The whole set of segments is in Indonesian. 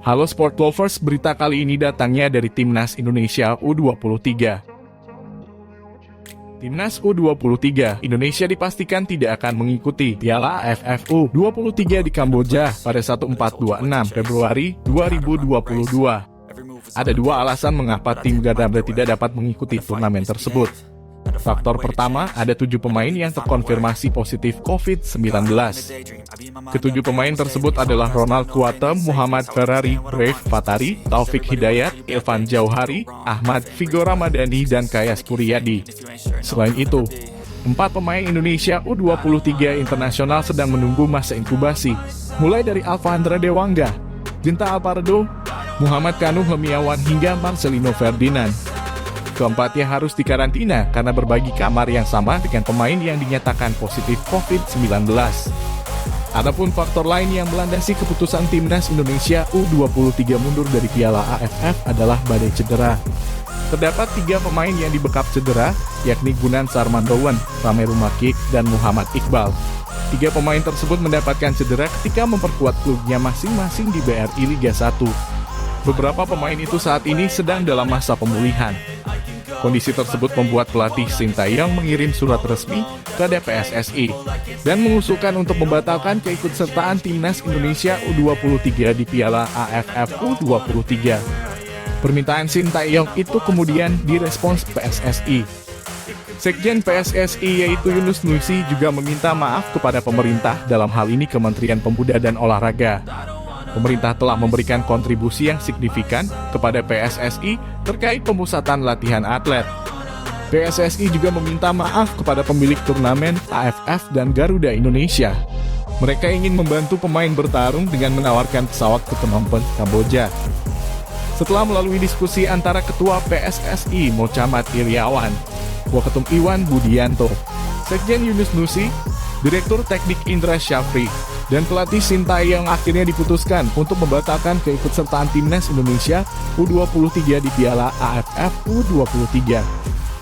Halo Sport Lovers, berita kali ini datangnya dari Timnas Indonesia U23. Timnas U23 Indonesia dipastikan tidak akan mengikuti Piala AFF U23 di Kamboja pada 1426 Februari 2022. Ada dua alasan mengapa tim Garuda tidak dapat mengikuti turnamen tersebut. Faktor pertama, ada 7 pemain yang terkonfirmasi positif COVID-19. Ketujuh pemain tersebut adalah Ronald Kuatem, Muhammad Ferrari, Raif Fatari, Taufik Hidayat, Irfan Jauhari, Ahmad Vigo Ramadhani, dan Kayas Kuriyadi. Selain itu, 4 pemain Indonesia U23 internasional sedang menunggu masa inkubasi, mulai dari Alvahandra Dewangga, Genta Alpardo, Muhammad Kanu Hemiawan, hingga Marcelino Ferdinand. Keempatnya harus dikarantina karena berbagi kamar yang sama dengan pemain yang dinyatakan positif COVID-19. Adapun faktor lain yang melandasi keputusan Timnas Indonesia U23 mundur dari Piala AFF adalah badai cedera. Terdapat 3 pemain yang dibekap cedera, yakni Gunan Sarmandowen, Rameru Makik, dan Muhammad Iqbal. 3 pemain tersebut mendapatkan cedera ketika memperkuat klubnya masing-masing di BRI Liga 1. Beberapa pemain itu saat ini sedang dalam masa pemulihan. Kondisi tersebut membuat pelatih Sintayong mengirim surat resmi ke PSSI dan mengusulkan untuk membatalkan keikutsertaan Timnas Indonesia U23 di Piala AFF U23. Permintaan Sintayong itu kemudian direspons PSSI. Sekjen PSSI yaitu Yunus Nusi juga meminta maaf kepada pemerintah, dalam hal ini Kementerian Pemuda dan Olahraga. Pemerintah telah memberikan kontribusi yang signifikan kepada PSSI terkait pemusatan latihan atlet. PSSI juga meminta maaf kepada pemilik turnamen AFF dan Garuda Indonesia. Mereka ingin membantu pemain bertarung dengan menawarkan pesawat ke penonton Kamboja. Setelah melalui diskusi antara Ketua PSSI Mochamat Iriawan, Waketum Iwan Budianto, Sekjen Yunus Nusi, Direktur Teknik Indra Syafri, dan pelatih Sintayong, akhirnya diputuskan untuk membatalkan keikutsertaan Timnas Indonesia U23 di Piala AFF U23.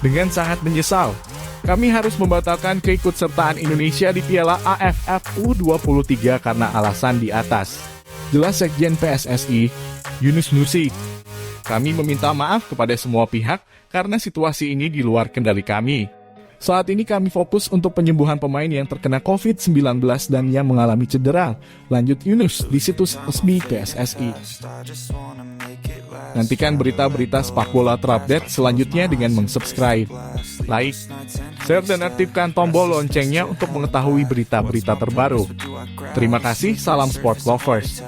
Dengan sangat menyesal, kami harus membatalkan keikutsertaan Indonesia di Piala AFF U23 karena alasan di atas. Jelas Sekjen PSSI, Yunus Nusi. Kami meminta maaf kepada semua pihak karena situasi ini di luar kendali kami. Saat ini kami fokus untuk penyembuhan pemain yang terkena COVID-19 dan yang mengalami cedera, lanjut Yunus di situs resmi PSSI. Nantikan berita-berita sepak bola terupdate selanjutnya dengan mensubscribe, like, share, dan aktifkan tombol loncengnya untuk mengetahui berita-berita terbaru. Terima kasih, salam Sport Lovers.